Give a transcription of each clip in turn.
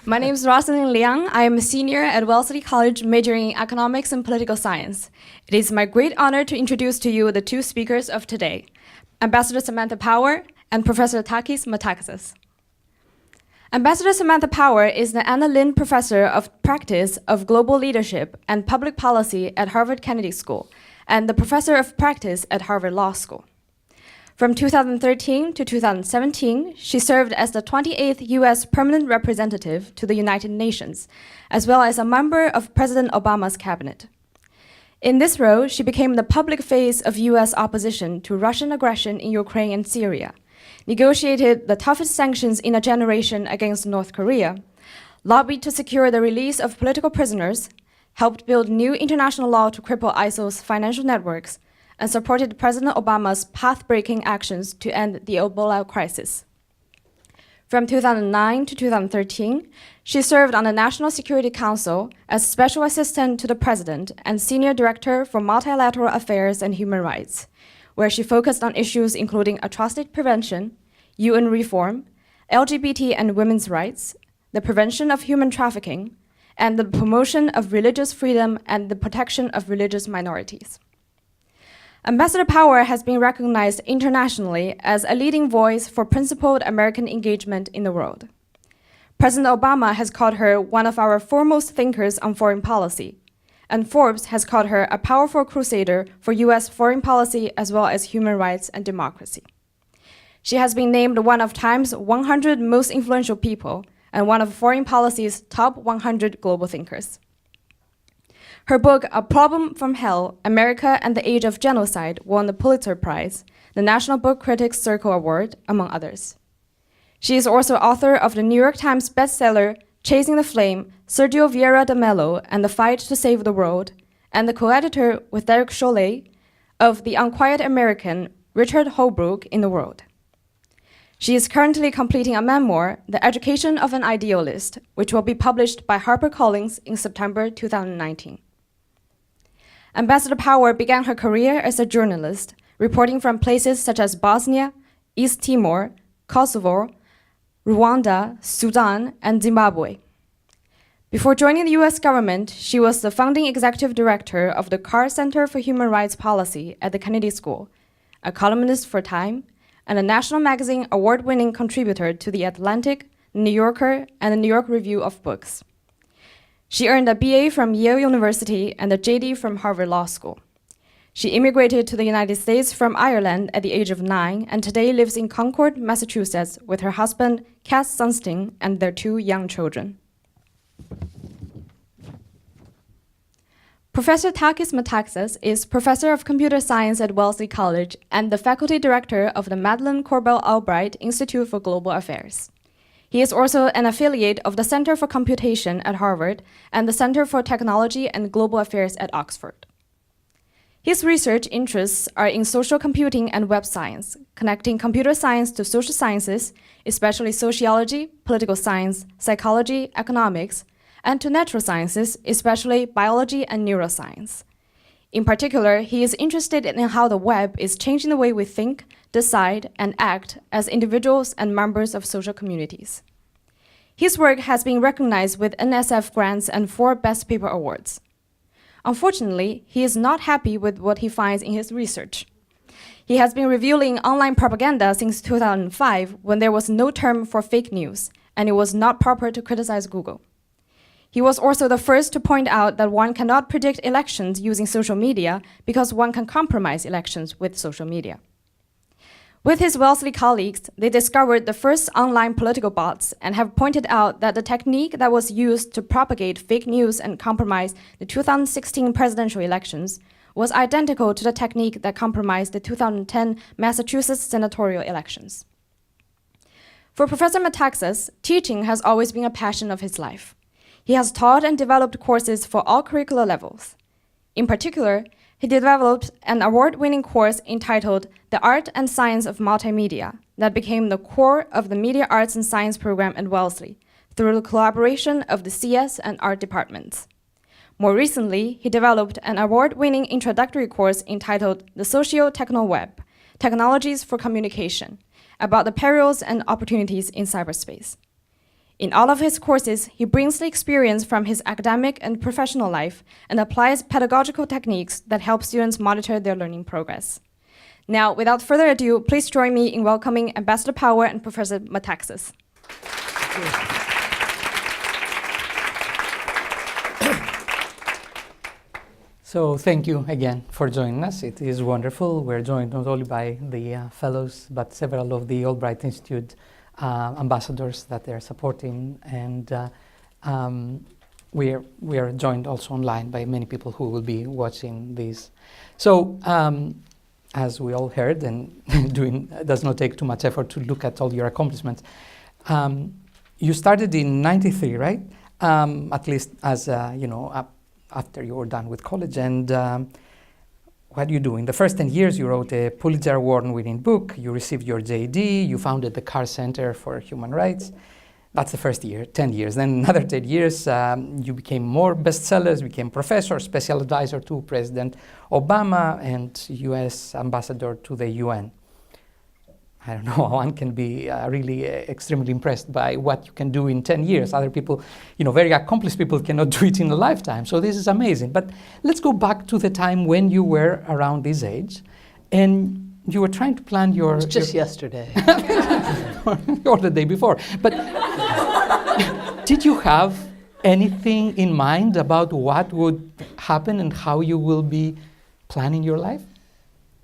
My name is Rosalind Liang. I am a senior at Wellesley College majoring in economics and political science. It is my great honor to introduce to you the two speakers of today, Ambassador Samantha Power and Professor Takis Metaxas. Ambassador Samantha Power is the Anna Lin Professor of Practice of Global Leadership and Public Policy at Harvard Kennedy School and the Professor of Practice at Harvard Law School. From 2013 to 2017, she served as the 28th U.S. Permanent Representative to the United Nations, as well as a member of President Obama's cabinet. In this role, she became the public face of U.S. opposition to Russian aggression in Ukraine and Syria, negotiated the toughest sanctions in a generation against North Korea, lobbied to secure the release of political prisoners, helped build new international law to cripple ISIL's financial networks, and supported President Obama's path-breaking actions to end the Ebola crisis. From 2009 to 2013, she served on the National Security Council as Special Assistant to the President and Senior Director for Multilateral Affairs and Human Rights, where she focused on issues including atrocity prevention, UN reform, LGBT and women's rights, the prevention of human trafficking, and the promotion of religious freedom and the protection of religious minorities. Ambassador Power has been recognized internationally as a leading voice for principled American engagement in the world. President Obama has called her one of our foremost thinkers on foreign policy, and Forbes has called her a powerful crusader for U.S. foreign policy as well as human rights and democracy. She has been named one of Time's 100 most influential people and one of foreign policy's top 100 global thinkers. Her book, A Problem from Hell, America and the Age of Genocide, won the Pulitzer Prize, the National Book Critics Circle Award, among others. She is also author of the New York Times bestseller, Chasing the Flame, Sergio Vieira de Mello and the Fight to Save the World, and the co-editor with Derek Chollet of The Unquiet American, Richard Holbrooke in the World. She is currently completing a memoir, The Education of an Idealist, which will be published by HarperCollins in September 2019. Ambassador Power began her career as a journalist, reporting from places such as Bosnia, East Timor, Kosovo, Rwanda, Sudan, and Zimbabwe. Before joining the US government, she was the founding executive director of the Carr Center for Human Rights Policy at the Kennedy School, a columnist for Time, and a National Magazine award-winning contributor to The Atlantic, The New Yorker, and the New York Review of Books. She earned a BA from Yale University and a JD from Harvard Law School. She immigrated to the United States from Ireland at the age of 9 and today lives in Concord, Massachusetts with her husband, Cass Sunstein, and their 2 young children. Professor Takis Metaxas is Professor of Computer Science at Wellesley College and the Faculty Director of the Madeleine Corbell Albright Institute for Global Affairs. He is also an affiliate of the Center for Computation at Harvard and the Center for Technology and Global Affairs at Oxford. His research interests are in social computing and web science, connecting computer science to social sciences, especially sociology, political science, psychology, economics, and to natural sciences, especially biology and neuroscience. In particular, he is interested in how the web is changing the way we think, decide, and act as individuals and members of social communities. His work has been recognized with NSF grants and 4 Best Paper Awards. Unfortunately, he is not happy with what he finds in his research. He has been reviewing online propaganda since 2005 when there was no term for fake news, and it was not proper to criticize Google. He was also the first to point out that one cannot predict elections using social media because one can compromise elections with social media. With his Wellesley colleagues, they discovered the first online political bots and have pointed out that the technique that was used to propagate fake news and compromise the 2016 presidential elections was identical to the technique that compromised the 2010 Massachusetts senatorial elections. For Professor Metaxas, teaching has always been a passion of his life. He has taught and developed courses for all curricular levels. In particular, he developed an award-winning course entitled The Art and Science of Multimedia that became the core of the Media Arts and Science program at Wellesley through the collaboration of the CS and art departments. More recently, he developed an award-winning introductory course entitled The Socio-Techno-Web, Technologies for Communication, about the perils and opportunities in cyberspace. In all of his courses, he brings the experience from his academic and professional life and applies pedagogical techniques that help students monitor their learning progress. Now, without further ado, please join me in welcoming Ambassador Power and Professor Metaxas. So thank you again for joining us. It is wonderful. We're joined not only by the fellows, but several of the Albright Institute ambassadors that they're supporting, and we are joined also online by many people who will be watching this. So as we all heard, and does not take too much effort to look at all your accomplishments. You started in '93, right? At least as after you were done with college, and what do you do? In the first 10 years, you wrote a Pulitzer Award-winning book, you received your JD, you founded the Carr Center for Human Rights. That's the first year, 10 years. Then another 10 years, you became more bestsellers, became professor, special advisor to President Obama, and US ambassador to the UN. I don't know, one can be really extremely impressed by what you can do in 10 years. Other people, very accomplished people cannot do it in a lifetime. So this is amazing. But let's go back to the time when you were around this age and you were trying to plan your... It was just yesterday. or the day before. But did you have anything in mind about what would happen and how you will be planning your life?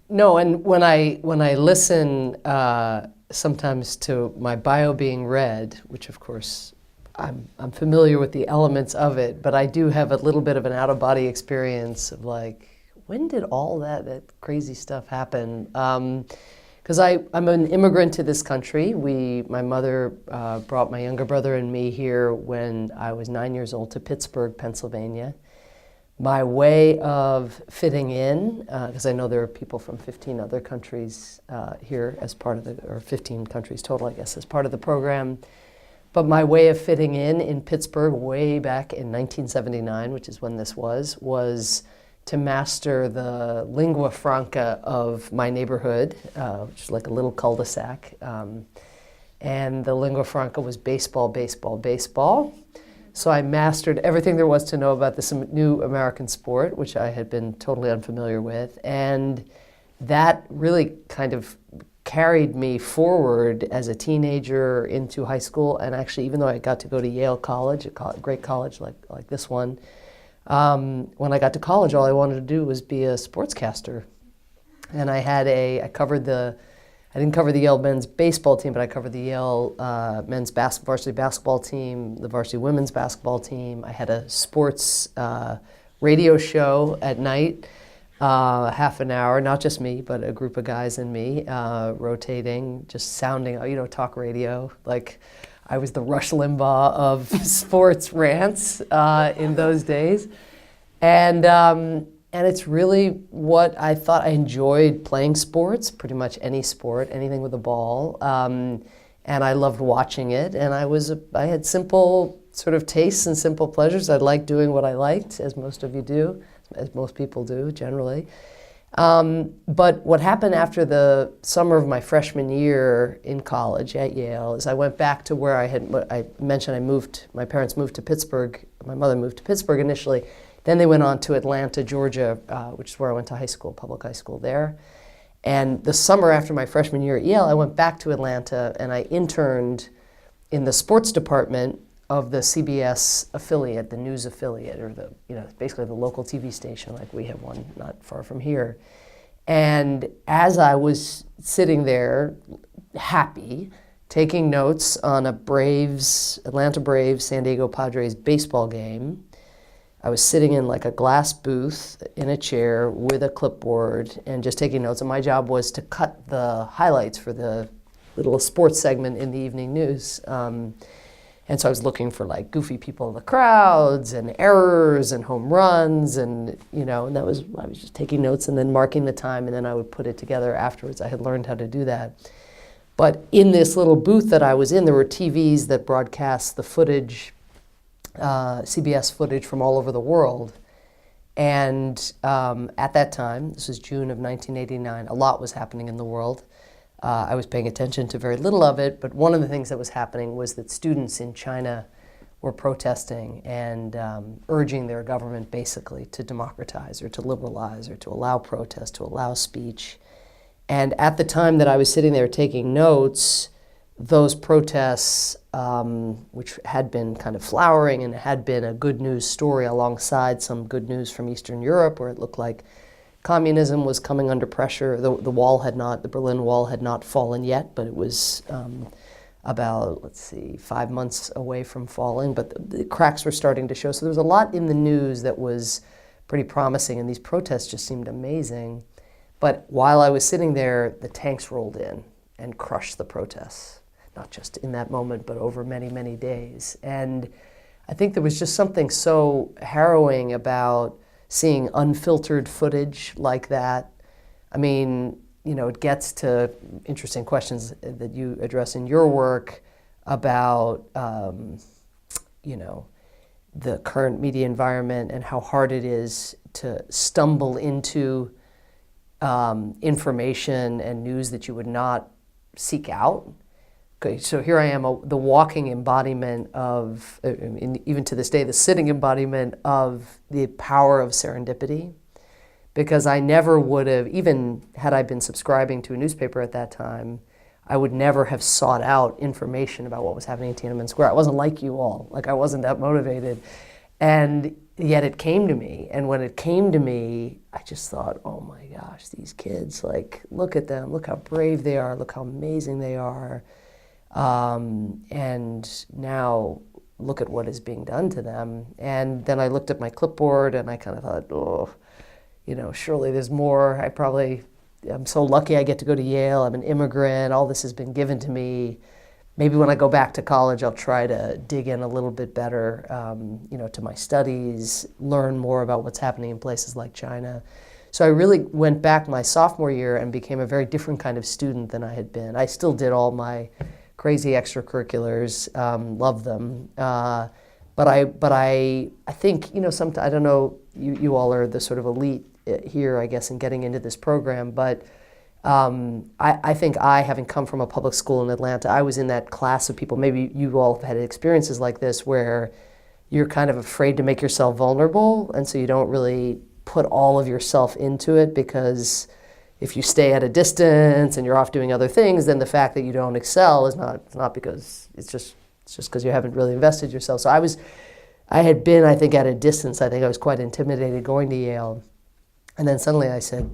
No, and when I listen sometimes to my bio being read, which of course I'm familiar with the elements of it, but I do have a little bit of an out-of-body experience of like, when did all that crazy stuff happen? Because I'm an immigrant to this country. My mother brought my younger brother and me here when I was 9 years old to Pittsburgh, Pennsylvania. My way of fitting in, because I know there are people from 15 other countries here as part of or 15 countries total, I guess, as part of the program. But my way of fitting in Pittsburgh way back in 1979, which is when this was to master the lingua franca of my neighborhood, which is like a little cul-de-sac. And the lingua franca was baseball, baseball, baseball. So I mastered everything there was to know about this new American sport, which I had been totally unfamiliar with. And that really kind of carried me forward as a teenager into high school. And actually, even though I got to go to Yale College, a great college like this one, when I got to college, all I wanted to do was be a sportscaster. And I didn't cover the Yale men's baseball team, but I covered the Yale men's varsity basketball team, the varsity women's basketball team. I had a sports radio show at night, half an hour, not just me, but a group of guys and me, rotating, just sounding, talk radio. Like I was the Rush Limbaugh of sports rants in those days. And it's really what I thought. I enjoyed playing sports, pretty much any sport, anything with a ball. And I loved watching it. And I had simple sort of tastes and simple pleasures. I liked doing what I liked, as most of you do, as most people do generally. But what happened after the summer of my freshman year in college at Yale is I went back to where I mentioned my parents moved to Pittsburgh. My mother moved to Pittsburgh initially. Then they went on to Atlanta, Georgia, which is where I went to high school, public high school there. And the summer after my freshman year at Yale, I went back to Atlanta and I interned in the sports department of the CBS affiliate, the news affiliate, or basically the local TV station, like we have one not far from here. And as I was sitting there, happy, taking notes on a Atlanta Braves, San Diego Padres baseball game, I was sitting in like a glass booth in a chair with a clipboard and just taking notes. And my job was to cut the highlights for the little sports segment in the evening news. And so I was looking for like goofy people in the crowds and errors and home runs and I was just taking notes and then marking the time, and then I would put it together afterwards. I had learned how to do that. But in this little booth that I was in, there were TVs that broadcast the footage, CBS footage from all over the world. And at that time, this was June of 1989, a lot was happening in the world. I was paying attention to very little of it, but one of the things that was happening was that students in China were protesting and urging their government basically to democratize or to liberalize or to allow protest, to allow speech. And at the time that I was sitting there taking notes, those protests, which had been kind of flowering and had been a good news story alongside some good news from Eastern Europe, where it looked like communism was coming under pressure. The Berlin Wall had not fallen yet, but it was about, 5 months away from falling, but the cracks were starting to show. So there was a lot in the news that was pretty promising, and these protests just seemed amazing. But while I was sitting there, the tanks rolled in and crushed the protests, not just in that moment, but over many, many days. And I think there was just something so harrowing about seeing unfiltered footage like that. I mean, it gets to interesting questions that you address in your work about, the current media environment and how hard it is to stumble into information and news that you would not seek out. Okay, so here I am, the walking embodiment of, even to this day, the sitting embodiment of the power of serendipity. Because I never would have, even had I been subscribing to a newspaper at that time, I would never have sought out information about what was happening in Tiananmen Square. I wasn't like you all, I wasn't that motivated. And yet it came to me, and when it came to me, I just thought, oh my gosh, these kids, look at them, look how brave they are, look how amazing they are. And now look at what is being done to them. And then I looked at my clipboard and I kind of thought, surely there's more. I'm so lucky I get to go to Yale. I'm an immigrant. All this has been given to me. Maybe when I go back to college, I'll try to dig in a little bit better, to my studies, learn more about what's happening in places like China. So I really went back my sophomore year and became a very different kind of student than I had been. I still did all my crazy extracurriculars, loved them. But I think, sometimes, I don't know, you all are the sort of elite here, I guess, in getting into this program, but I think having come from a public school in Atlanta, I was in that class of people, maybe you all have had experiences like this, where you're kind of afraid to make yourself vulnerable, and so you don't really put all of yourself into it, because if you stay at a distance and you're off doing other things, then the fact that you don't excel is not because it's just because you haven't really invested yourself. So I had been, I think, at a distance. I think I was quite intimidated going to Yale. And then suddenly I said,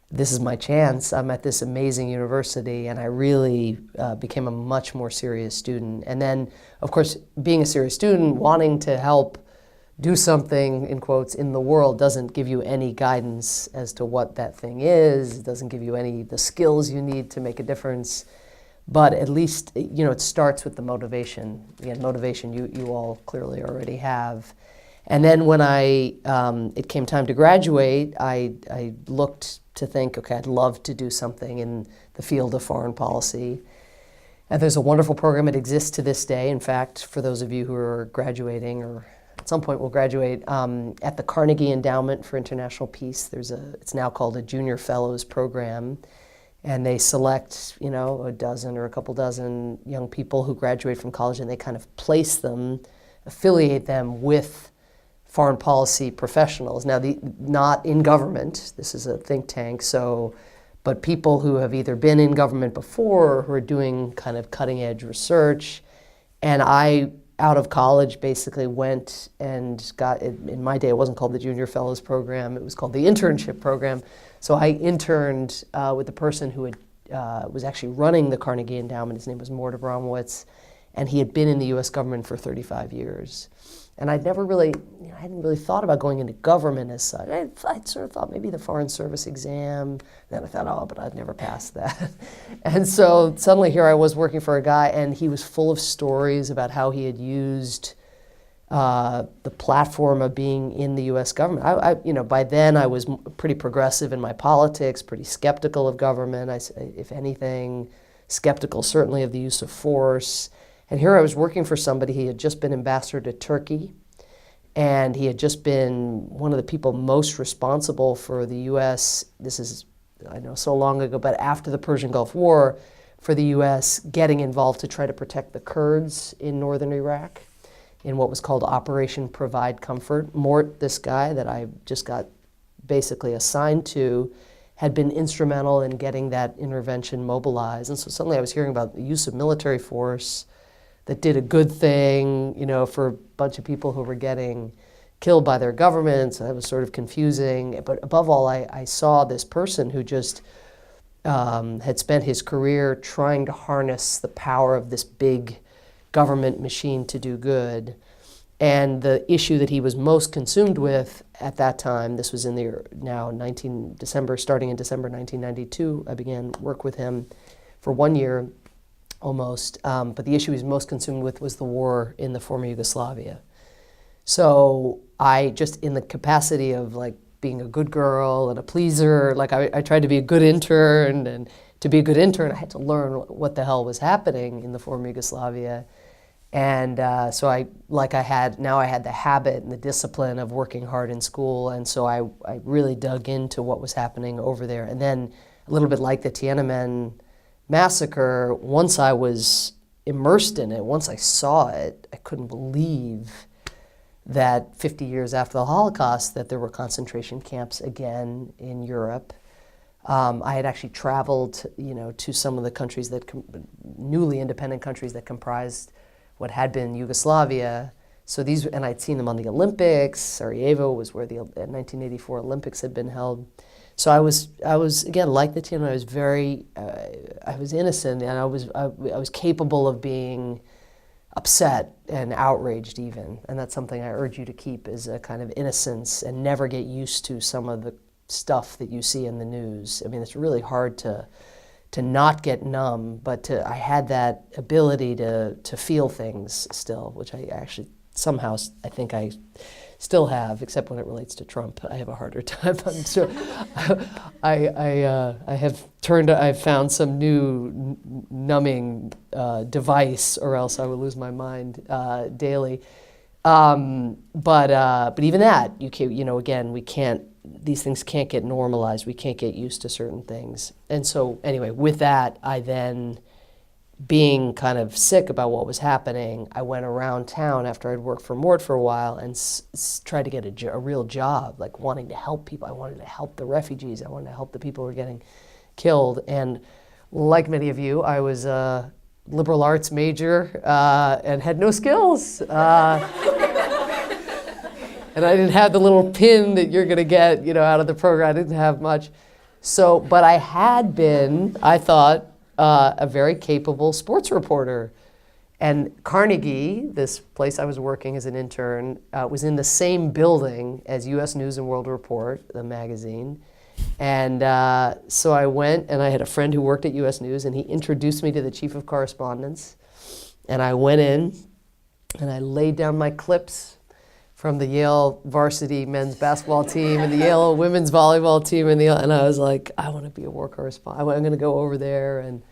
this is my chance. I'm at this amazing university, and I really became a much more serious student. And then, of course, being a serious student, wanting to help do something, in quotes, in the world doesn't give you any guidance as to what that thing is. It doesn't give you the skills you need to make a difference. But at least, it starts with the motivation. Again, motivation you all clearly already have. And then when it came time to graduate, I looked to think, okay, I'd love to do something in the field of foreign policy. And there's a wonderful program. It exists to this day. In fact, for those of you who are graduating or at some point will graduate, at the Carnegie Endowment for International Peace, it's now called a Junior Fellows Program. And they select, a dozen or a couple dozen young people who graduate from college, and they kind of affiliate them with foreign policy professionals. Now, not in government, this is a think tank, but people who have either been in government before or who are doing kind of cutting edge research. And I, out of college, basically went and got, in my day it wasn't called the Junior Fellows Program, it was called the internship program. So I interned with the person who was actually running the Carnegie Endowment. His name was Mort Abramowitz, and he had been in the US government for 35 years. And I hadn't really thought about going into government as such. I'd sort of thought maybe the Foreign Service exam. Then I thought, but I'd never pass that. And so suddenly here I was working for a guy, and he was full of stories about how he had used the platform of being in the U.S. government. By then I was pretty progressive in my politics, pretty skeptical of government. If anything, skeptical certainly of the use of force. And here I was working for somebody. He had just been ambassador to Turkey, and he had just been one of the people most responsible for the U.S. This is I know so long ago, but after the Persian Gulf War, for the US getting involved to try to protect the Kurds in northern Iraq in what was called Operation Provide Comfort. Mort, this guy that I just got basically assigned to, had been instrumental in getting that intervention mobilized. And so suddenly I was hearing about the use of military force that did a good thing, you know, for a bunch of people who were getting killed by their governments. That was sort of confusing. But above all, I saw this person who just had spent his career trying to harness the power of this big government machine to do good. And the issue that he was most consumed with at that time, this was in the starting in December 1992, I began work with him for 1 year almost. But the issue he was most consumed with was the war in the former Yugoslavia. So I just, in the capacity of like being a good girl and a pleaser, like I tried to be a good intern, and to be a good intern I had to learn what the hell was happening in the former Yugoslavia. And so I had the habit and the discipline of working hard in school, and so I really dug into what was happening over there. And then a little bit like the Tiananmen massacre, once I was immersed in it, once I saw it, I couldn't believe that 50 years after the Holocaust that there were concentration camps again in Europe. I had actually traveled, you know, to some of the countries that newly independent countries that comprised what had been Yugoslavia. So these, and I'd seen them on the Olympics. Sarajevo was where the 1984 Olympics had been held. So I was again, like the team, I was I was innocent, and I was capable of being upset and outraged even. And that's something I urge you to keep, is a kind of innocence, and never get used to some of the stuff that you see in the news. I mean, it's really hard to not get numb, but I had that ability to feel things still, which I actually somehow I think I still have, except when it relates to Trump. I have a harder time. I'm sure. I've found some new numbing device, or else I would lose my mind daily. But even that, again, we can't. These things can't get normalized. We can't get used to certain things. And so anyway, with that, I then, being kind of sick about what was happening, I went around town after I'd worked for Mort for a while and tried to get a real job, like wanting to help people. I wanted to help the refugees. I wanted to help the people who were getting killed. And like many of you, I was a liberal arts major and had no skills. And I didn't have the little pin that you're going to get, out of the program. I didn't have much. So, but I had been, I thought, a very capable sports reporter. And Carnegie, this place I was working as an intern, was in the same building as U.S. News and World Report, the magazine. And so I went, and I had a friend who worked at U.S. News, and he introduced me to the chief of correspondence. And I went in, and I laid down my clips from the Yale varsity men's basketball team and the Yale women's volleyball team, and I was like, I want to be a war correspondent. I'm going to go over there, and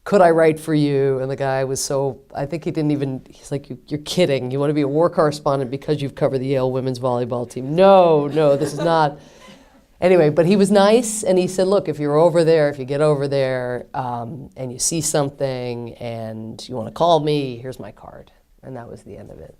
could I write for you? And the guy was I think he's like, you're kidding. You want to be a war correspondent because you've covered the Yale women's volleyball team? No, this is not. Anyway, but he was nice, and he said, look, if you get over there and you see something and you want to call me, here's my card. And that was the end of it.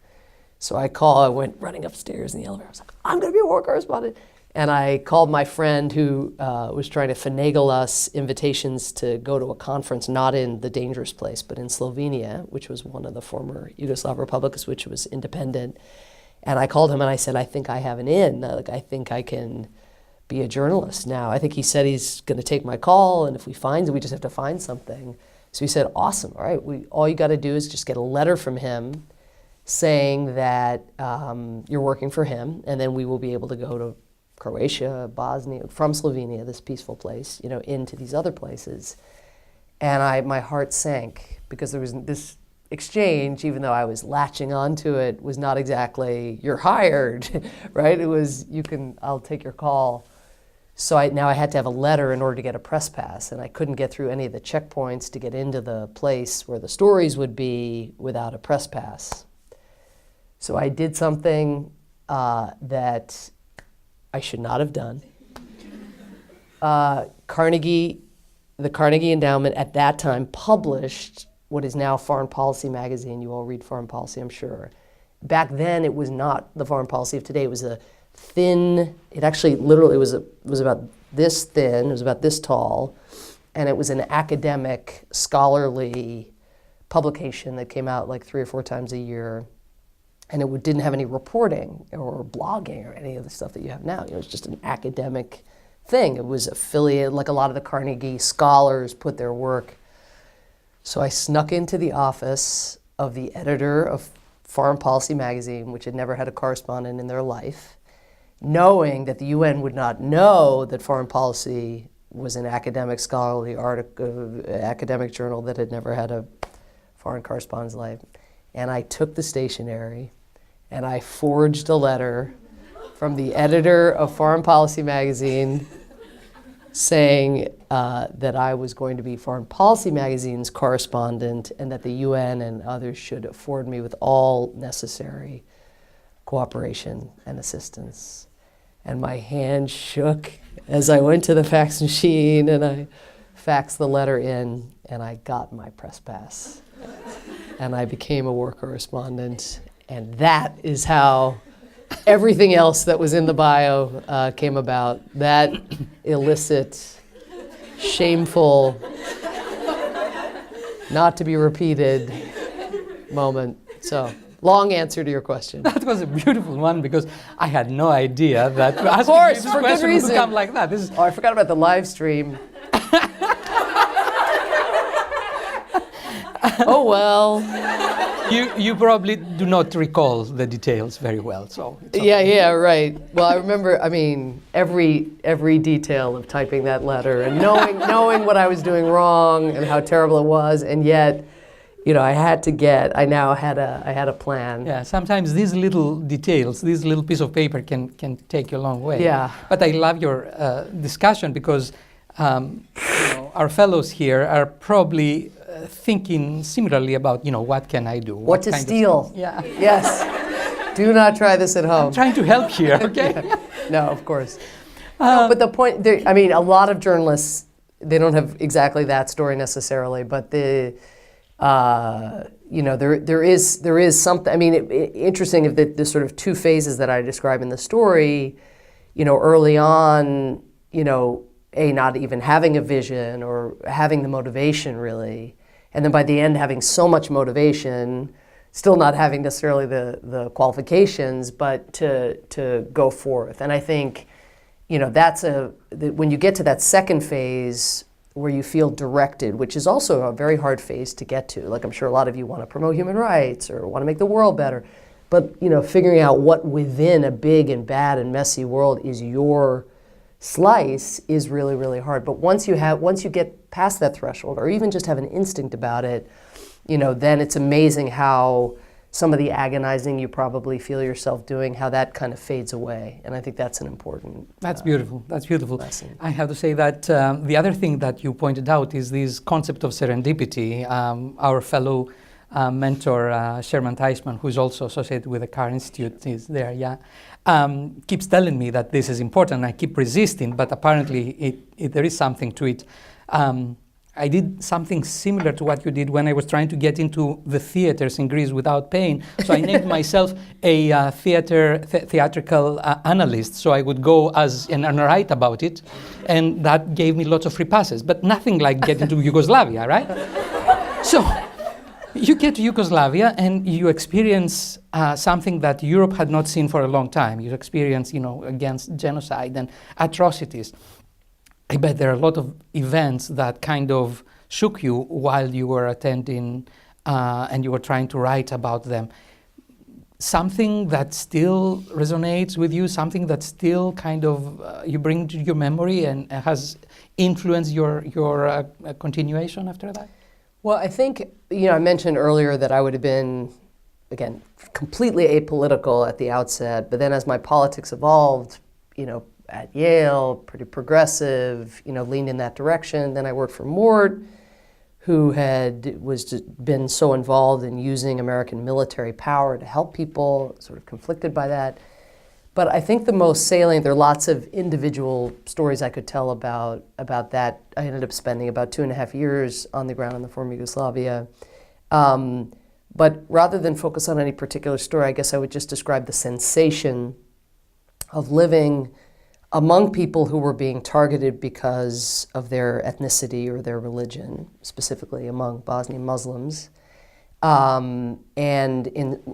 So I went running upstairs in the elevator. I was like, I'm going to be a war correspondent. And I called my friend who was trying to finagle us invitations to go to a conference, not in the dangerous place, but in Slovenia, which was one of the former Yugoslav republics, which was independent. And I called him and I said, I think I have an in. I think I can be a journalist now. I think he said he's going to take my call, and if we just have to find something. So he said, awesome. All right, all you got to do is just get a letter from him saying that you're working for him, and then we will be able to go to Croatia, Bosnia, from Slovenia, this peaceful place, into these other places. And my heart sank, because there was this exchange, even though I was latching onto it, was not exactly, you're hired, right? It was, I'll take your call. So now I had to have a letter in order to get a press pass, and I couldn't get through any of the checkpoints to get into the place where the stories would be without a press pass. So I did something that I should not have done. the Carnegie Endowment at that time published what is now Foreign Policy magazine. You all read Foreign Policy, I'm sure. Back then, it was not the Foreign Policy of today. It was a thin, it actually literally was about this thin, it was about this tall, and it was an academic, scholarly publication that came out like 3 or 4 times a year. And it didn't have any reporting or blogging or any of the stuff that you have now. It was just an academic thing. It was affiliated, like a lot of the Carnegie scholars put their work. So I snuck into the office of the editor of Foreign Policy magazine, which had never had a correspondent in their life, knowing that the UN would not know that Foreign Policy was an academic scholarly article, academic journal that had never had a foreign correspondent's life. And I took the stationery and I forged a letter from the editor of Foreign Policy magazine saying that I was going to be Foreign Policy magazine's correspondent and that the UN and others should afford me with all necessary cooperation and assistance. And my hand shook as I went to the fax machine and I faxed the letter in and I got my press pass. And I became a war correspondent. And that is how everything else that was in the bio came about. That illicit, shameful, not to be repeated moment. So, long answer to your question. That was a beautiful one because I had no idea that of course, for good would reason. come like that. Oh, I forgot about the live stream. Oh well. You probably do not recall the details very well, so. It's okay. Yeah, right. Well, I remember, I mean, every detail of typing that letter and knowing what I was doing wrong and how terrible it was, and yet, you know, I had a plan. Yeah, sometimes these little details, this little piece of paper can take you a long way. Yeah. But I love your discussion because our fellows here are probably thinking similarly about, what can I do? What to steal. Yeah. Yes. Do not try this at home. I'm trying to help here, okay? Yeah. No, of course. No, but the point, I mean, a lot of journalists, they don't have exactly that story necessarily, but there is something, I mean, interesting if the sort of 2 phases that I describe in the story, early on, not even having a vision or having the motivation really, and then by the end having so much motivation, still not having necessarily the qualifications, but to go forth. And I think, when you get to that second phase where you feel directed, which is also a very hard phase to get to. Like I'm sure a lot of you want to promote human rights or want to make the world better, but figuring out what within a big and bad and messy world is your slice is really, really hard. But once you get past that threshold, or even just have an instinct about it, then it's amazing how some of the agonizing you probably feel yourself doing, how that kind of fades away. And I think that's an important That's beautiful. That's beautiful. lesson. I have to say that the other thing that you pointed out is this concept of serendipity. Our fellow mentor, Sherman Theismann, who is also associated with the Carr Institute, is there, keeps telling me that this is important. I keep resisting, but apparently there is something to it. I did something similar to what you did when I was trying to get into the theaters in Greece without paying. So I named myself a theatrical analyst, so I would go and write about it, and that gave me lots of free passes, but nothing like getting to Yugoslavia, right? So you get to Yugoslavia and you experience something that Europe had not seen for a long time. You experience, against genocide and atrocities. I bet there are a lot of events that kind of shook you while you were attending and you were trying to write about them. Something that still resonates with you, something that still kind of you bring to your memory and has influenced your continuation after that? Well, I think, I mentioned earlier that I would have been, again, completely apolitical at the outset, but then as my politics evolved, at Yale, pretty progressive, leaned in that direction. Then I worked for Mort, who been so involved in using American military power to help people, sort of conflicted by that. But I think the most salient, there are lots of individual stories I could tell about that. I ended up spending about 2.5 years on the ground in the former Yugoslavia. But rather than focus on any particular story, I guess I would just describe the sensation of living among people who were being targeted because of their ethnicity or their religion, specifically among Bosnian Muslims.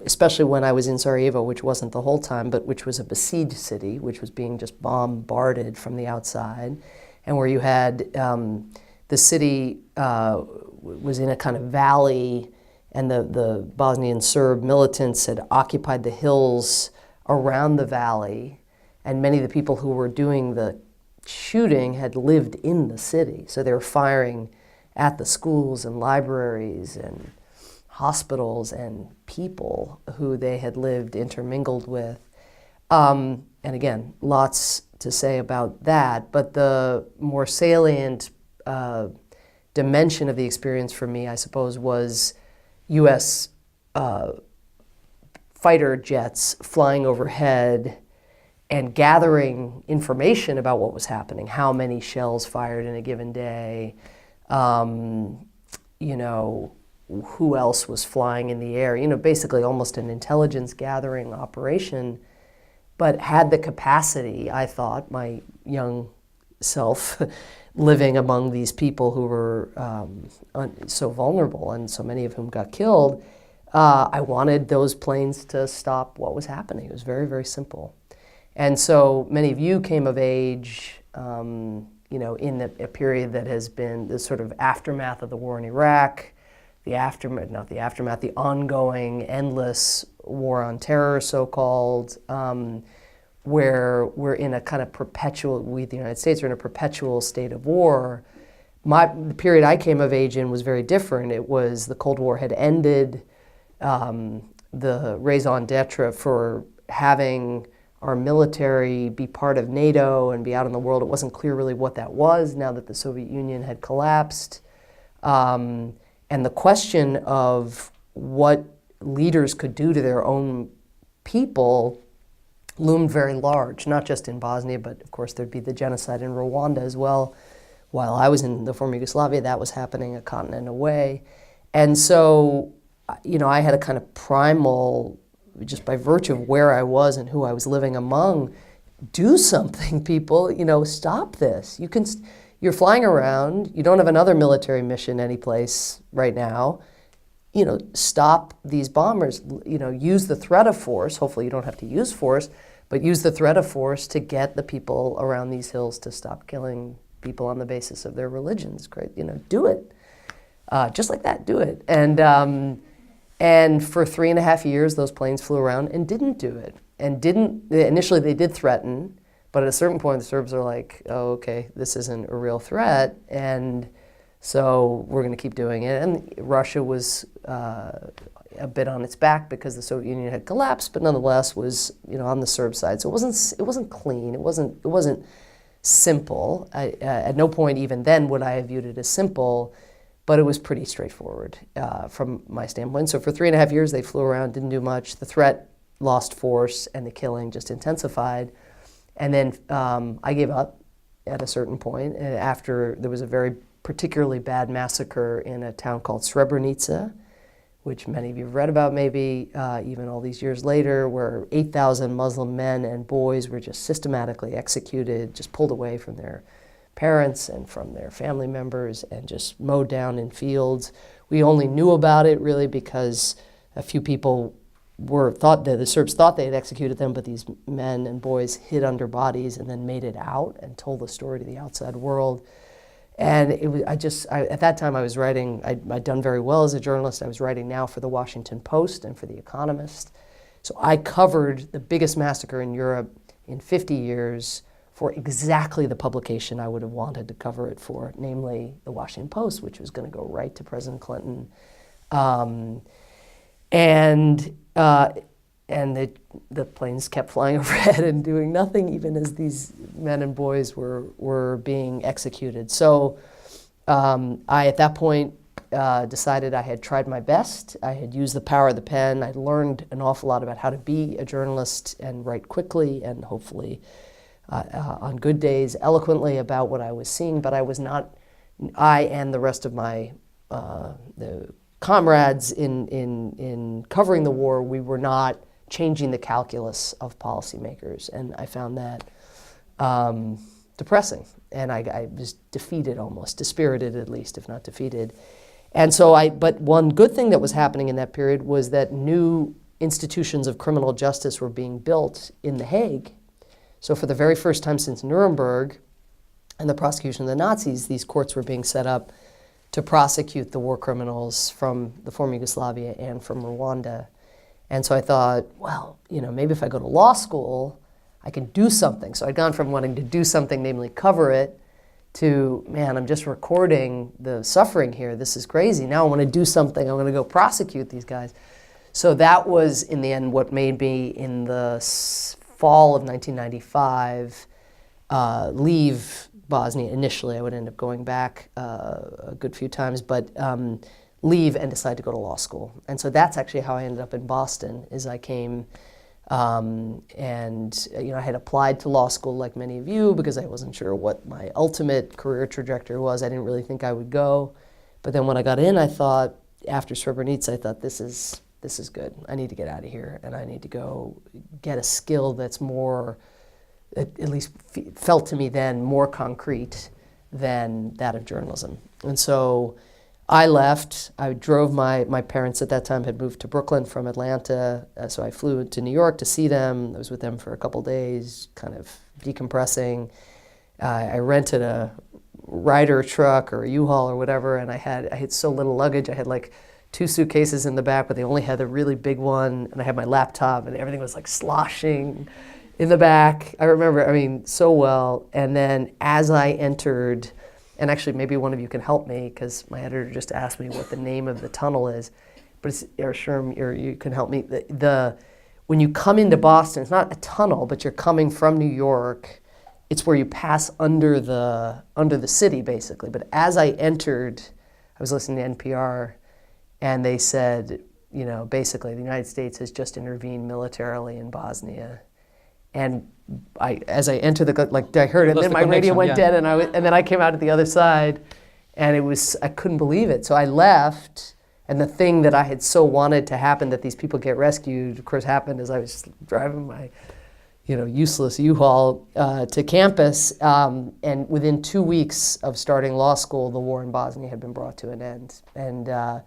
Especially when I was in Sarajevo, which wasn't the whole time, but which was a besieged city, which was being just bombarded from the outside, and where you had the city was in a kind of valley, and the Bosnian Serb militants had occupied the hills around the valley, and many of the people who were doing the shooting had lived in the city, so they were firing at the schools and libraries and hospitals and people who they had lived intermingled with. And again, lots to say about that, but the more salient dimension of the experience for me, I suppose, was U.S. fighter jets flying overhead and gathering information about what was happening, how many shells fired in a given day, who else was flying in the air, basically almost an intelligence gathering operation, but had the capacity, I thought, my young self, living among these people who were so vulnerable and so many of whom got killed, I wanted those planes to stop what was happening. It was very, very simple. And so many of you came of age, in a period that has been the sort of aftermath of the war in Iraq, the ongoing, endless war on terror, so-called, where we're in a kind of perpetual, we, the United States, are in a perpetual state of war. The period I came of age in was very different. It was the Cold War had ended, the raison d'etre for having our military be part of NATO and be out in the world. It wasn't clear really what that was now that the Soviet Union had collapsed. And the question of what leaders could do to their own people loomed very large, not just in Bosnia, but of course there'd be the genocide in Rwanda as well. While I was in the former Yugoslavia, that was happening a continent away. And so, I had a kind of primal, just by virtue of where I was and who I was living among, do something, people, stop this. You're flying around, you don't have another military mission anyplace right now, stop these bombers, use the threat of force. Hopefully you don't have to use force, but use the threat of force to get the people around these hills to stop killing people on the basis of their religions. Great, do it. Just like that, do it. And for 3.5 years, those planes flew around and didn't do it. Initially they did threaten, but at a certain point, the Serbs are like, oh, okay, this isn't a real threat, and so we're going to keep doing it. And Russia was a bit on its back because the Soviet Union had collapsed, but nonetheless was, on the Serb side. So it wasn't clean. It wasn't simple. At no point even then would I have viewed it as simple, but it was pretty straightforward from my standpoint. So for 3.5 years, they flew around, didn't do much. The threat lost force, and the killing just intensified. And then I gave up at a certain point, and after there was a very particularly bad massacre in a town called Srebrenica, which many of you have read about maybe, even all these years later, where 8,000 Muslim men and boys were just systematically executed, just pulled away from their parents and from their family members and just mowed down in fields. We only knew about it really because a few people thought that the Serbs thought they had executed them, but these men and boys hid under bodies and then made it out and told the story to the outside world. And it was, at that time I was writing, I'd done very well as a journalist. I was writing now for the Washington Post and for The Economist. So I covered the biggest massacre in Europe in 50 years for exactly the publication I would have wanted to cover it for, namely the Washington Post, which was going to go right to President Clinton. And the planes kept flying overhead and doing nothing, even as these men and boys were being executed. So I, at that point, decided I had tried my best. I had used the power of the pen. I'd learned an awful lot about how to be a journalist and write quickly and hopefully on good days eloquently about what I was seeing, but I was not, I and the rest of my the comrades in covering the war, we were not changing the calculus of policymakers, and I found that depressing, and I was defeated almost, dispirited at least, if not defeated. And so but one good thing that was happening in that period was that new institutions of criminal justice were being built in The Hague. So for the very first time since Nuremberg and the prosecution of the Nazis, these courts were being set up to prosecute the war criminals from the former Yugoslavia and from Rwanda. And so I thought, well, maybe if I go to law school, I can do something. So I'd gone from wanting to do something, namely cover it, to, man, I'm just recording the suffering here. This is crazy. Now I want to do something. I want to go prosecute these guys. So that was, in the end, what made me, in the fall of 1995, leave Bosnia. Initially, I would end up going back a good few times, but leave and decide to go to law school. And so that's actually how I ended up in Boston, is I came and I had applied to law school like many of you because I wasn't sure what my ultimate career trajectory was. I didn't really think I would go. But then when I got in, I thought, after Srebrenica, I thought, this is good. I need to get out of here, and I need to go get a skill that's more, at least felt to me then, more concrete than that of journalism. And so I left. I drove my parents at that time had moved to Brooklyn from Atlanta, so I flew to New York to see them. I was with them for a couple days, kind of decompressing. I rented a Ryder truck or a U-Haul or whatever, and I had so little luggage. I had like 2 suitcases in the back, but they only had the really big one, and I had my laptop, and everything was like sloshing in the back. I remember, so well. And then as I entered, and actually maybe one of you can help me, because my editor just asked me what the name of the tunnel is, but it's, or Sherm, or you can help me. When you come into Boston, it's not a tunnel, but you're coming from New York. It's where you pass under the city, basically. But as I entered, I was listening to NPR, and they said, basically the United States has just intervened militarily in Bosnia. And as I entered I heard it, and then my radio went dead, and then I came out at the other side, and I couldn't believe it. So I left, and the thing that I had so wanted to happen, that these people get rescued, of course happened as I was driving my, useless U-Haul to campus, and within 2 weeks of starting law school, the war in Bosnia had been brought to an end. And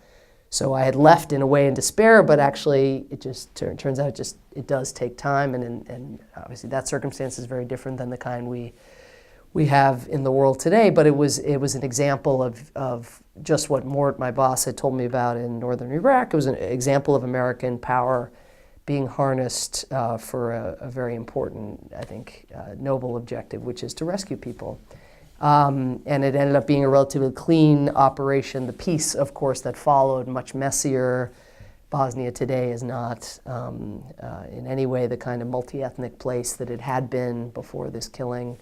so I had left in a way in despair, but actually it just turns out it does take time, and obviously that circumstance is very different than the kind we have in the world today. But it was an example of just what Mort, my boss, had told me about in northern Iraq. It was an example of American power being harnessed for a very important, I think, noble objective, which is to rescue people. And it ended up being a relatively clean operation. The peace, of course, that followed, much messier. Bosnia today is not in any way the kind of multi-ethnic place that it had been before this killing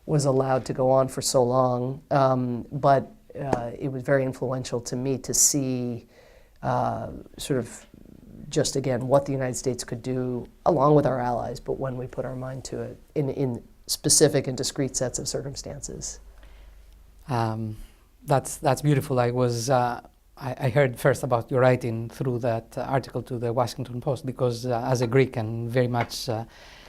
was allowed to go on for so long. But it was very influential to me to see sort of just, again, what the United States could do, along with our allies, but when we put our mind to it, in specific and discrete sets of circumstances. That's beautiful. I heard first about your writing through that article to the Washington Post, because as a Greek, I'm very much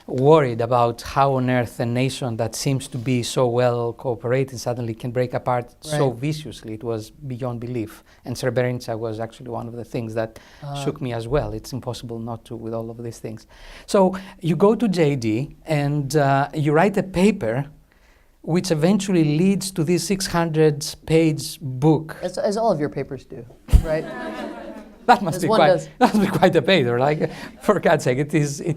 worried about how on earth a nation that seems to be so well cooperating suddenly can break apart so viciously. It was beyond belief. And Srebrenica was actually one of the things that shook me as well. It's impossible not to with all of these things. So you go to JD and you write a paper which eventually leads to this 600-page book. As all of your papers do, right? That must be quite a paper. Like, for God's sake, it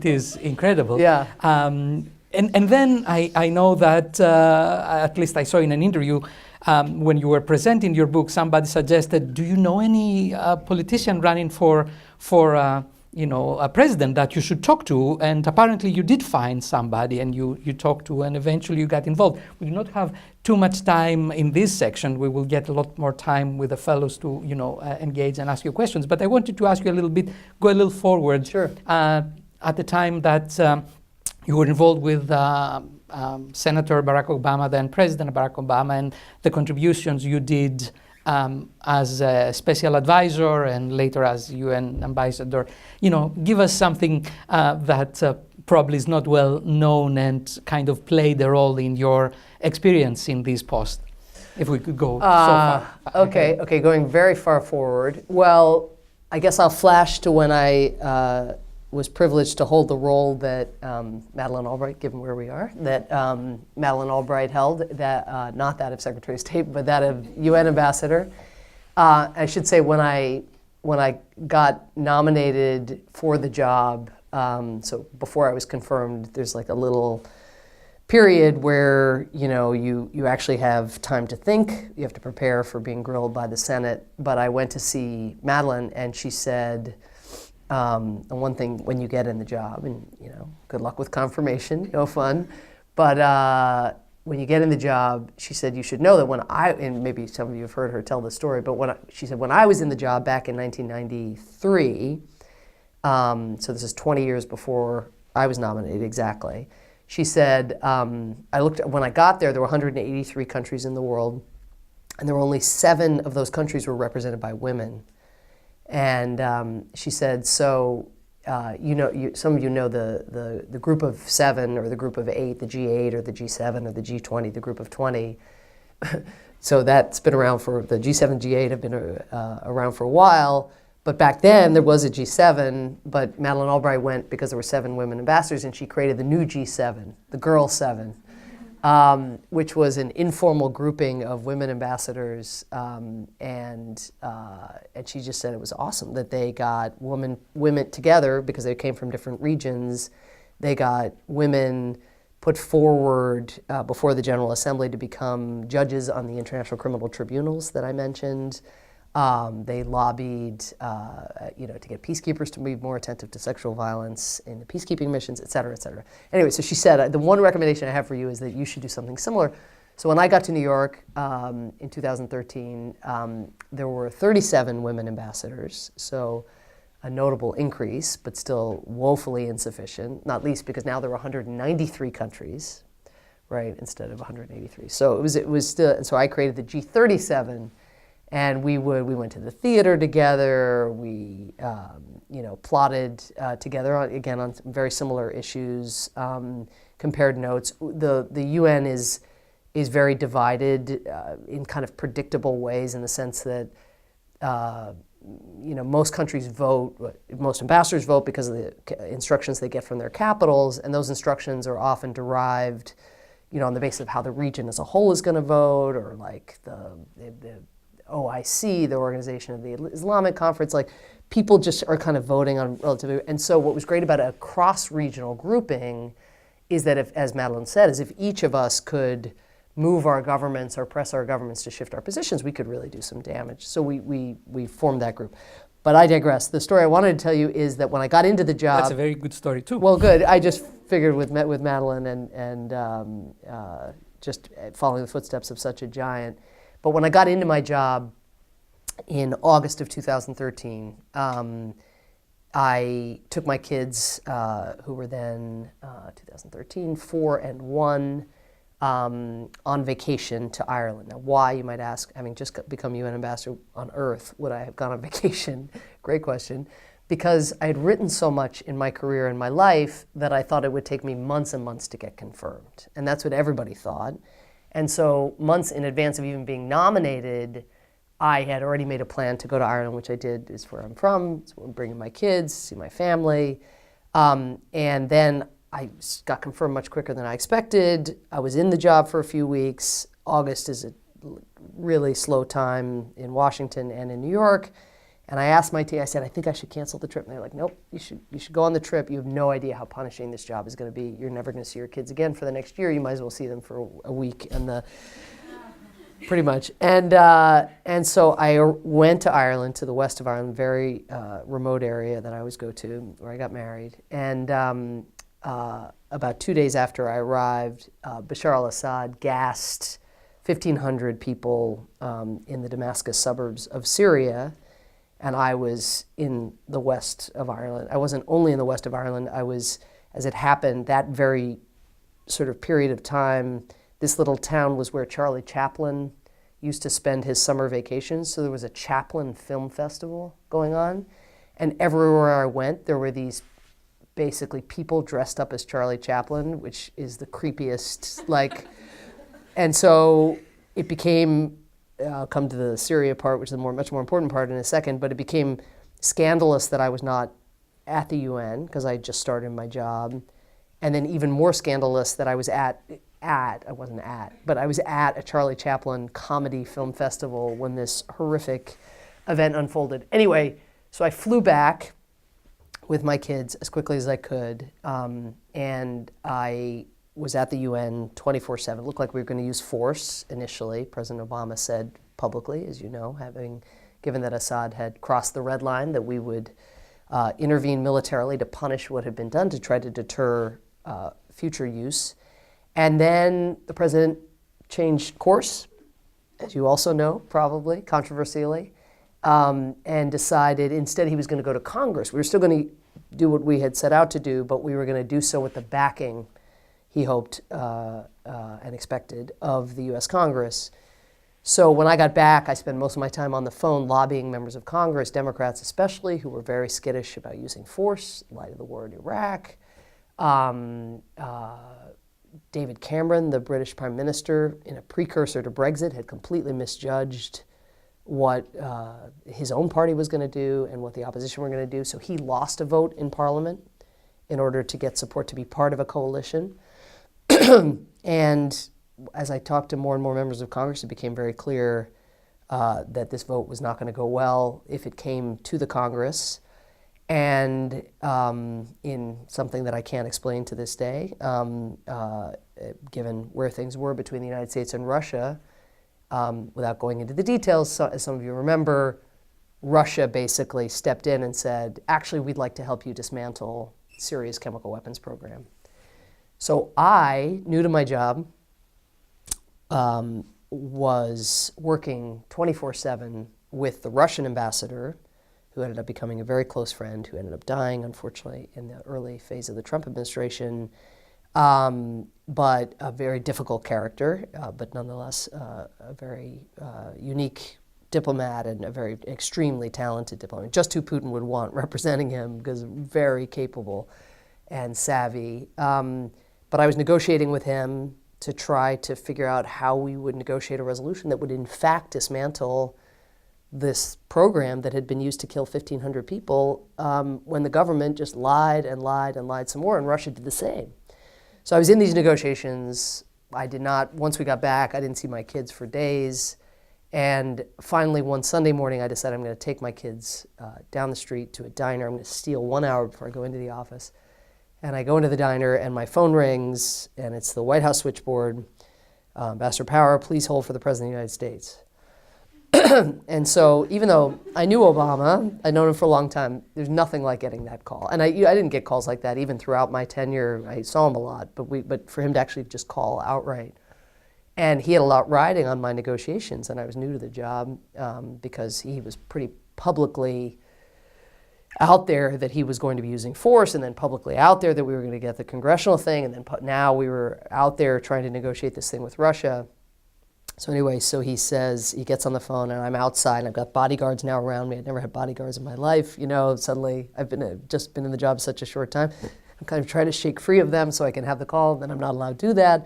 is incredible. Yeah. And then I know that at least I saw in an interview when you were presenting your book, somebody suggested, "Do you know any politician running for a president that you should talk to, and apparently you did find somebody and you talked to, and eventually you got involved. We do not have too much time in this section. We will get a lot more time with the fellows to engage and ask you questions. But I wanted to ask you go a little forward. Sure. At the time that you were involved with Senator Barack Obama, then President Barack Obama, and the contributions you did as a special advisor and later as UN ambassador. Give us something that probably is not well known and kind of played a role in your experience in this post. If we could go so far. Okay, going very far forward. Well, I guess I'll flash to when I was privileged to hold the role that Madeleine Albright, given where we are, that Madeleine Albright held, that not that of Secretary of State, but that of UN ambassador. I should say when I got nominated for the job, so before I was confirmed, there's like a little period where you actually have time to think. You have to prepare for being grilled by the Senate. But I went to see Madeleine, and she said, and one thing when you get in the job, and good luck with confirmation, fun. But when you get in the job, she said, you should know that and maybe some of you have heard her tell this story, but she said, when I was in the job back in 1993, so this is 20 years before I was nominated exactly, she said, when I got there were 183 countries in the world, and there were only 7 of those countries were represented by women. And she said, so, some of you know the group of 7 or the group of 8, the G8 or the G7 or the G20, the group of 20. So that's been around the G7, G8 have been around for a while. But back then there was a G7, but Madeleine Albright went because there were 7 women ambassadors, and she created the new G7, the Girl 7. Which was an informal grouping of women ambassadors, and she just said it was awesome that they got women together because they came from different regions. They got women put forward before the General Assembly to become judges on the international criminal tribunals that I mentioned. They lobbied, to get peacekeepers to be more attentive to sexual violence in the peacekeeping missions, et cetera, et cetera. Anyway, so she said, the one recommendation I have for you is that you should do something similar. So when I got to New York in 2013, there were 37 women ambassadors, so a notable increase, but still woefully insufficient, not least because now there were 193 countries, right, instead of 183. So it was still, so I created the G37. And we went to the theater together. We, plotted together on very similar issues. Compared notes. The UN is very divided in kind of predictable ways, in the sense that most countries vote, most ambassadors vote because of the instructions they get from their capitals, and those instructions are often derived, on the basis of how the region as a whole is going to vote, or like the OIC, the Organization of the Islamic Conference, like people just are kind of voting on relatively. And so what was great about a cross-regional grouping is that as Madeleine said, is if each of us could move our governments or press our governments to shift our positions, we could really do some damage. So we formed that group. But I digress. The story I wanted to tell you is that when I got into the job... That's a very good story too. Well, good. I just figured with Madeleine and just following the footsteps of such a giant. But when I got into my job in August of 2013, I took my kids, who were then 2013, 4 and 1, on vacation to Ireland. Now, why, you might ask, having just become UN ambassador on Earth, would I have gone on vacation? Great question. Because I had written so much in my career and my life that I thought it would take me months and months to get confirmed. And that's what everybody thought. And so months in advance of even being nominated, I had already made a plan to go to Ireland, which I did. Is where I'm from. So I'm bringing my kids, see my family. And then I got confirmed much quicker than I expected. I was in the job for a few weeks. August is a really slow time in Washington and in New York. And I asked my team, I said, I think I should cancel the trip. And they're like, nope, you should go on the trip. You have no idea how punishing this job is going to be. You're never going to see your kids again for the next year. You might as well see them for a week. And pretty much. And so I went to Ireland, to the west of Ireland, very remote area that I always go to, where I got married. And about 2 days after I arrived, Bashar al-Assad gassed 1,500 people in the Damascus suburbs of Syria, and I was in the west of Ireland. I wasn't only in the west of Ireland, I was, as it happened, that very sort of period of time, this little town was where Charlie Chaplin used to spend his summer vacations. So there was a Chaplin Film Festival going on. And everywhere I went, there were these basically people dressed up as Charlie Chaplin, which is the creepiest, like, and so it became, I'll come to the Syria part, which is the much more important part in a second, but it became scandalous that I was not at the UN because I had just started my job. And then even more scandalous that I was I was at a Charlie Chaplin comedy film festival when this horrific event unfolded. Anyway, so I flew back with my kids as quickly as I could, and I was at the UN 24/7. It looked like we were going to use force initially. President Obama said publicly, as you know, having given that Assad had crossed the red line, that we would intervene militarily to punish what had been done to try to deter future use. And then the president changed course, as you also know, probably, controversially, and decided instead he was going to go to Congress. We were still going to do what we had set out to do, but we were going to do so with the backing, he hoped and expected, of the US Congress. So when I got back, I spent most of my time on the phone lobbying members of Congress, Democrats especially, who were very skittish about using force in light of the war in Iraq. David Cameron, the British Prime Minister, in a precursor to Brexit, had completely misjudged what his own party was going to do and what the opposition were going to do. So he lost a vote in Parliament in order to get support to be part of a coalition. And as I talked to more and more members of Congress, it became very clear that this vote was not going to go well if it came to the Congress. And in something that I can't explain to this day, given where things were between the United States and Russia, without going into the details, as some of you remember, Russia basically stepped in and said, actually, we'd like to help you dismantle Syria's chemical weapons program. So I, new to my job, was working 24/7 with the Russian ambassador, who ended up becoming a very close friend, who ended up dying, unfortunately, in the early phase of the Trump administration, but a very difficult character, but nonetheless a very unique diplomat and a very extremely talented diplomat. Just who Putin would want representing him, because very capable and savvy. But I was negotiating with him to try to figure out how we would negotiate a resolution that would in fact dismantle this program that had been used to kill 1,500 people when the government just lied and lied and lied some more, and Russia did the same. So I was in these negotiations. I did not, once we got back, I didn't see my kids for days. And finally, one Sunday morning, I decided I'm going to take my kids down the street to a diner. I'm going to steal 1 hour before I go into the office. And I go into the diner, and my phone rings, and it's the White House switchboard. Ambassador Power, please hold for the President of the United States. And so even though I knew Obama, I'd known him for a long time, there's nothing like getting that call. And I didn't get calls like that even throughout my tenure. I saw him a lot, but for him to actually just call outright. And he had a lot riding on my negotiations, and I was new to the job because he was pretty publicly out there that he was going to be using force, and then publicly out there that we were going to get the congressional thing, and then now we were out there trying to negotiate this thing with Russia. So anyway, so he says, he gets on the phone, and I'm outside, and I've got bodyguards now around me. I'd never had bodyguards in my life. You know, suddenly I've just been in the job such a short time. I'm kind of trying to shake free of them so I can have the call, then I'm not allowed to do that.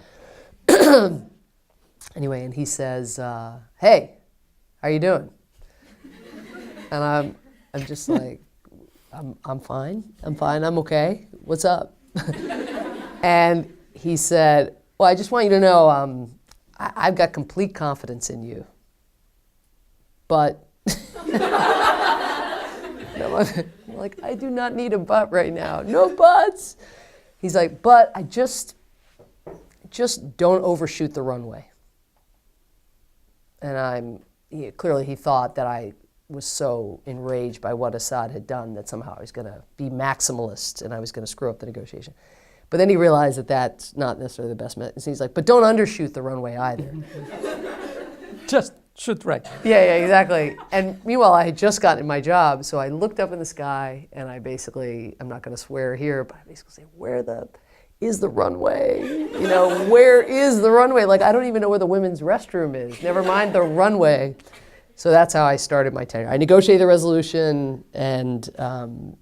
Anyway, and he says, hey, how you doing? And I'm just like, I'm fine, I'm okay. What's up? And he said, well, I just want you to know, I've got complete confidence in you, but I'm like, I do not need a but right now. No buts. He's like, but I just don't overshoot the runway. And clearly he thought that I was so enraged by what Assad had done that somehow I was going to be maximalist and I was going to screw up the negotiation. But then he realized that that's not necessarily the best method. So he's like, but don't undershoot the runway either. Just shoot right. Yeah, exactly. And meanwhile, I had just gotten my job, so I looked up in the sky and I basically, I'm not going to swear here, but I basically say, where is the runway? You know, where is the runway? Like, I don't even know where the women's restroom is. Never mind the runway. So that's how I started my tenure. I negotiated the resolution, and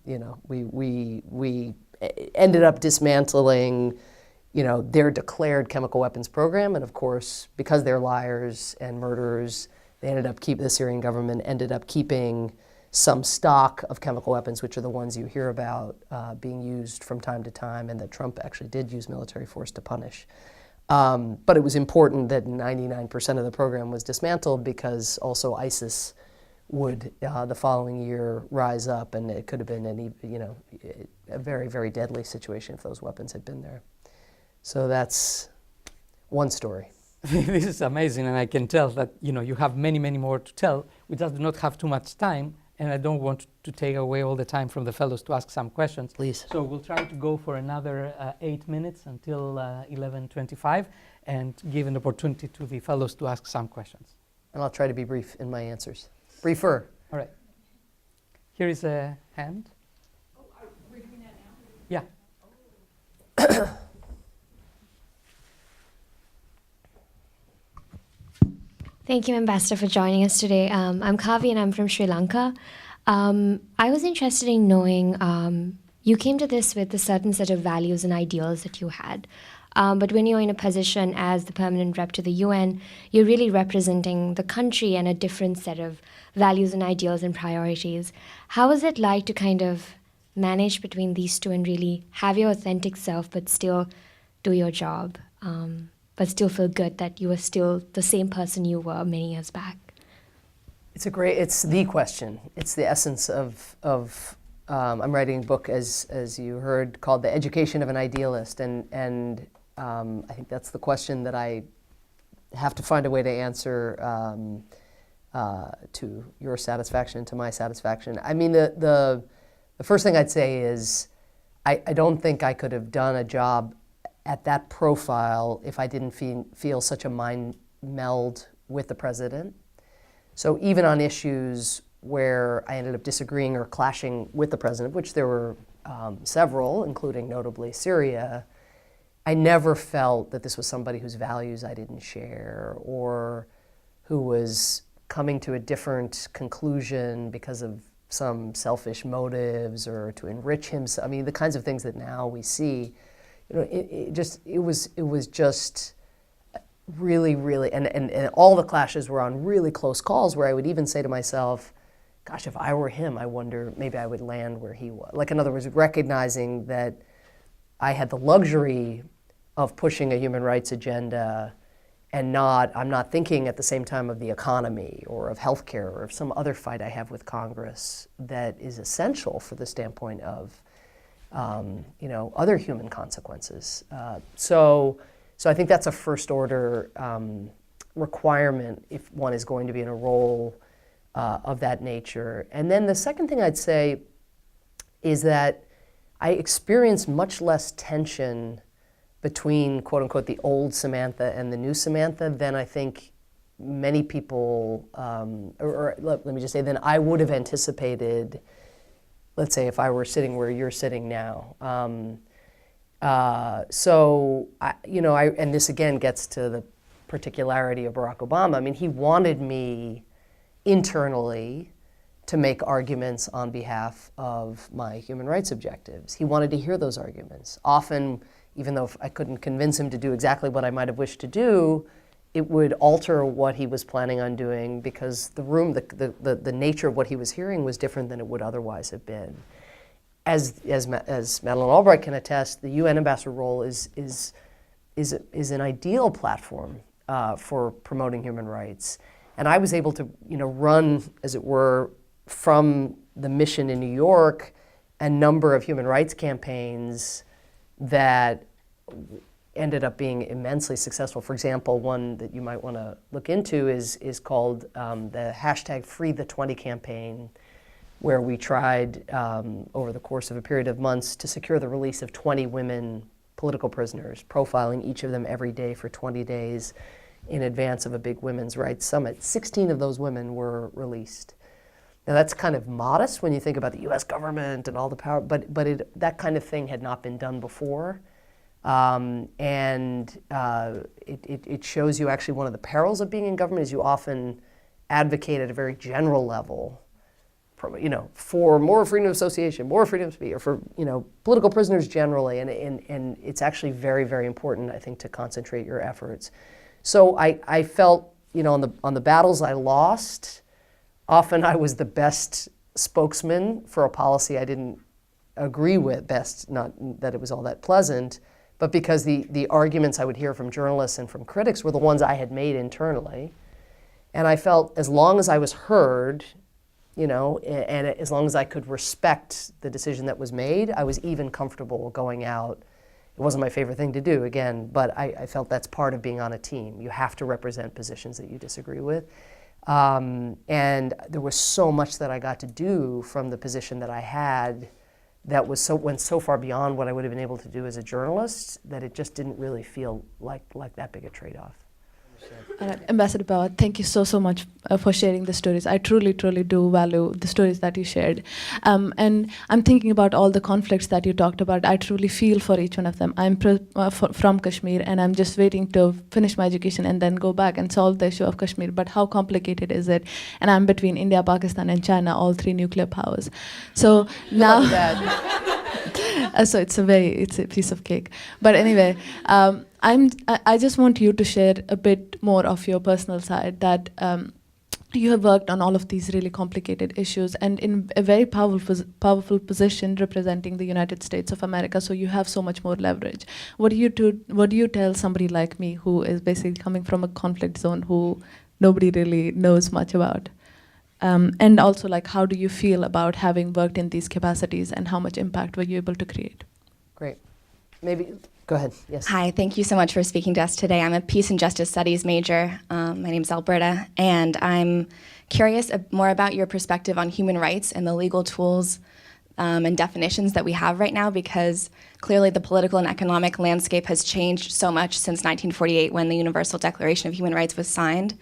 you know, we ended up dismantling, you know, their declared chemical weapons program, and of course, because they're liars and murderers, they ended up the Syrian government ended up keeping some stock of chemical weapons, which are the ones you hear about being used from time to time, and that Trump actually did use military force to punish. But it was important that 99% of the program was dismantled, because also ISIS would the following year rise up, and it could have been a very, very deadly situation if those weapons had been there. So that's one story. This is amazing, and I can tell that you have many, many more to tell. We just do not have too much time, and I don't want to take away all the time from the fellows to ask some questions. Please. So we'll try to go for another 8 minutes until 11:25, and give an opportunity to the fellows to ask some questions. And I'll try to be brief in my answers. Briefer. All right. Here is a hand. Oh, we're doing that now? Yeah. Thank you, Ambassador, for joining us today. I'm Kavi, and I'm from Sri Lanka. I was interested in knowing, you came to this with a certain set of values and ideals that you had. But when you're in a position as the permanent rep to the UN, you're really representing the country and a different set of values and ideals and priorities. How is it like to kind of manage between these two and really have your authentic self but still do your job? But still feel good that you are still the same person you were many years back? It's the question. It's the essence of I'm writing a book, as you heard, called The Education of an Idealist. And I think that's the question that I have to find a way to answer to your satisfaction, to my satisfaction. I mean, the first thing I'd say is I don't think I could have done a job at that profile if I didn't feel such a mind meld with the president. So even on issues where I ended up disagreeing or clashing with the president, which there were several, including notably Syria, I never felt that this was somebody whose values I didn't share, or who was coming to a different conclusion because of some selfish motives or to enrich himself. I mean, the kinds of things that now we see. It was just really, really, and all the clashes were on really close calls where I would even say to myself, gosh, if I were him, I wonder, maybe I would land where he was. Like, in other words, recognizing that I had the luxury of pushing a human rights agenda, and I'm not thinking at the same time of the economy or of healthcare or of some other fight I have with Congress that is essential for the standpoint of other human consequences. So I think that's a first order requirement if one is going to be in a role of that nature. And then the second thing I'd say is that I experienced much less tension between, quote unquote, the old Samantha and the new Samantha than I think many people, or let me just say, than I would have anticipated. Let's say if I were sitting where you're sitting now. And this again gets to the particularity of Barack Obama. I mean, he wanted me internally to make arguments on behalf of my human rights objectives. He wanted to hear those arguments. Often, even though I couldn't convince him to do exactly what I might have wished to do, it would alter what he was planning on doing, because the nature of what he was hearing was different than it would otherwise have been. As Madeleine Albright can attest, the UN ambassador role is an ideal platform for promoting human rights. And I was able to run, as it were, from the mission in New York, a number of human rights campaigns that ended up being immensely successful. For example, one that you might want to look into is called the hashtag Free the 20 campaign, where we tried over the course of a period of months to secure the release of 20 women political prisoners, profiling each of them every day for 20 days in advance of a big women's rights summit. 16 of those women were released. Now that's kind of modest when you think about the US government and all the power, but that kind of thing had not been done before. It shows you actually one of the perils of being in government is you often advocate at a very general level, for more freedom of association, more freedom of speech, or for political prisoners generally, and it's actually very, very important, I think, to concentrate your efforts. So I felt, on the battles I lost, often I was the best spokesman for a policy I didn't agree with. Best, not that it was all that pleasant, but because the arguments I would hear from journalists and from critics were the ones I had made internally, and I felt as long as I was heard, and as long as I could respect the decision that was made, I was even comfortable going out. It wasn't my favorite thing to do, again, but I felt that's part of being on a team. You have to represent positions that you disagree with. And there was so much that I got to do from the position that I had that went so far beyond what I would have been able to do as a journalist that it just didn't really feel like that big a trade-off. Ambassador Power, thank you so much for sharing the stories. I truly do value the stories that you shared. And I'm thinking about all the conflicts that you talked about. I truly feel for each one of them. I'm from Kashmir, and I'm just waiting to finish my education and then go back and solve the issue of Kashmir. But how complicated is it? And I'm between India, Pakistan, and China, all three nuclear powers. So now, so it's a piece of cake. But anyway. I just want you to share a bit more of your personal side, that you have worked on all of these really complicated issues and in a very powerful position representing the United States of America, so you have so much more leverage. What do you tell somebody like me who is basically coming from a conflict zone who nobody really knows much about? And also, how do you feel about having worked in these capacities, and how much impact were you able to create? Great. Maybe... Go ahead, yes. Hi, thank you so much for speaking to us today. I'm a Peace and Justice Studies major. My name's Alberta, and I'm curious more about your perspective on human rights and the legal tools and definitions that we have right now, because clearly the political and economic landscape has changed so much since 1948 when the Universal Declaration of Human Rights was signed.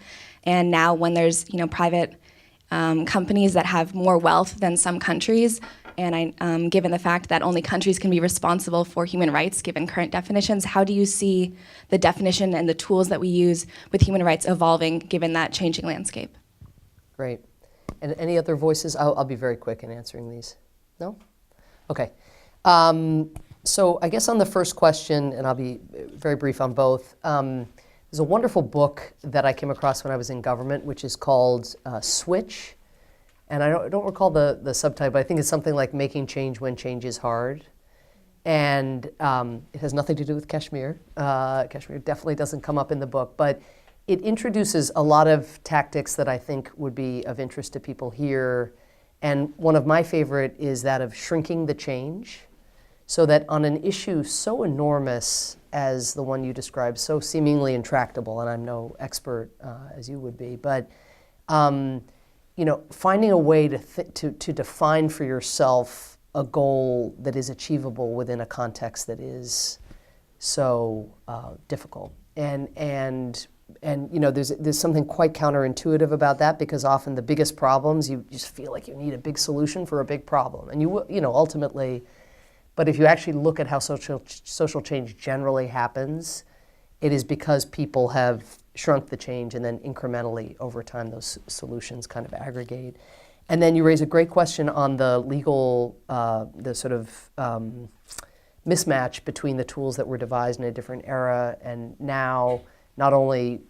And now when there's private companies that have more wealth than some countries, and given the fact that only countries can be responsible for human rights, given current definitions, how do you see the definition and the tools that we use with human rights evolving, given that changing landscape? Great. And any other voices? I'll be very quick in answering these. No? Okay. So I guess on the first question, and I'll be very brief on both, there's a wonderful book that I came across when I was in government, which is called Switch. And I don't recall the subtitle, but I think it's something like Making Change When Change is Hard. And it has nothing to do with Kashmir. Kashmir definitely doesn't come up in the book, but it introduces a lot of tactics that I think would be of interest to people here. And one of my favorite is that of shrinking the change, so that on an issue so enormous as the one you described, so seemingly intractable, and I'm no expert as you would be, but finding a way to define for yourself a goal that is achievable within a context that is so difficult, and there's something quite counterintuitive about that, because often the biggest problems you just feel like you need a big solution for a big problem, and ultimately, but if you actually look at how social change generally happens, it is because people have shrunk the change, and then incrementally over time those solutions kind of aggregate. And then you raise a great question on the legal, the sort of mismatch between the tools that were devised in a different era and now, not only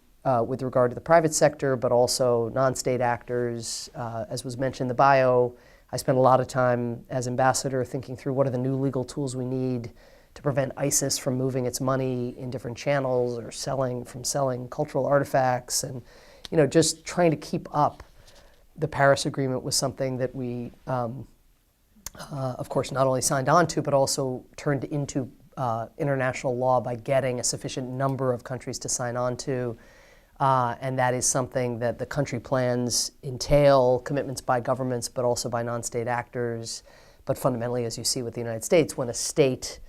with regard to the private sector, but also non-state actors. As was mentioned in the bio, I spent a lot of time as ambassador thinking through what are the new legal tools we need to prevent ISIS from moving its money in different channels or selling cultural artifacts, and just trying to keep up. The Paris Agreement was something that we, of course, not only signed on to, but also turned into international law by getting a sufficient number of countries to sign on to. And that is something that the country plans entail commitments by governments, but also by non-state actors. But fundamentally, as you see with the United States, when a state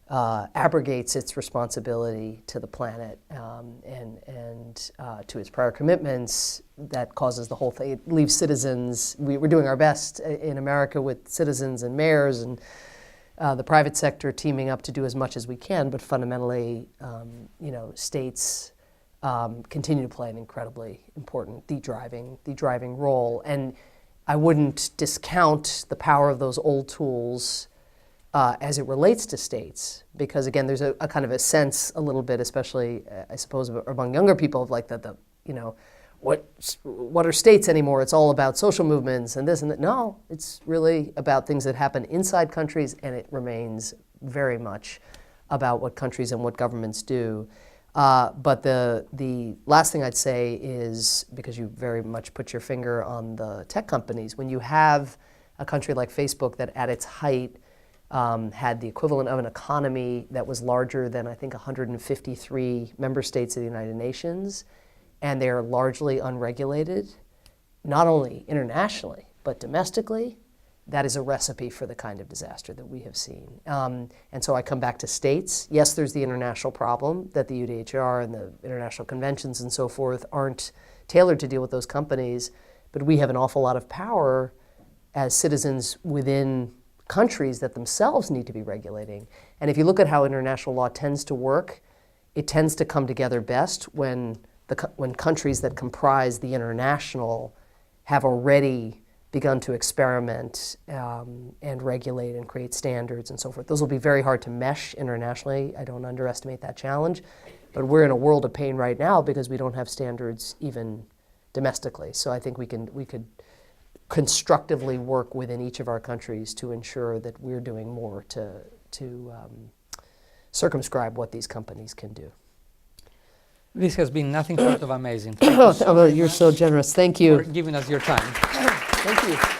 abrogates its responsibility to the planet and to its prior commitments, that causes the whole thing. It leaves citizens. We're doing our best in America with citizens and mayors and the private sector teaming up to do as much as we can. But fundamentally, states continue to play an incredibly important, the driving role. And I wouldn't discount the power of those old tools as it relates to states, because again, there's a kind of a sense a little bit, especially I suppose among younger people, of like what are states anymore? It's all about social movements and this and that. No, it's really about things that happen inside countries, and it remains very much about what countries and what governments do. But the last thing I'd say is, because you very much put your finger on the tech companies, when you have a country like Facebook that at its height had the equivalent of an economy that was larger than, I think, 153 member states of the United Nations, and they are largely unregulated, not only internationally, but domestically, that is a recipe for the kind of disaster that we have seen. And so I come back to states. Yes, there's the international problem that the UDHR and the international conventions and so forth aren't tailored to deal with those companies, but we have an awful lot of power as citizens within countries that themselves need to be regulating. And if you look at how international law tends to work, it tends to come together best when countries that comprise the international have already begun to experiment and regulate and create standards and so forth. Those will be very hard to mesh internationally. I don't underestimate that challenge. But we're in a world of pain right now because we don't have standards even domestically. So I think we could constructively work within each of our countries to ensure that we're doing more to circumscribe what these companies can do. This has been nothing short of amazing. You're so generous. Thank you. For giving us your time. Thank you.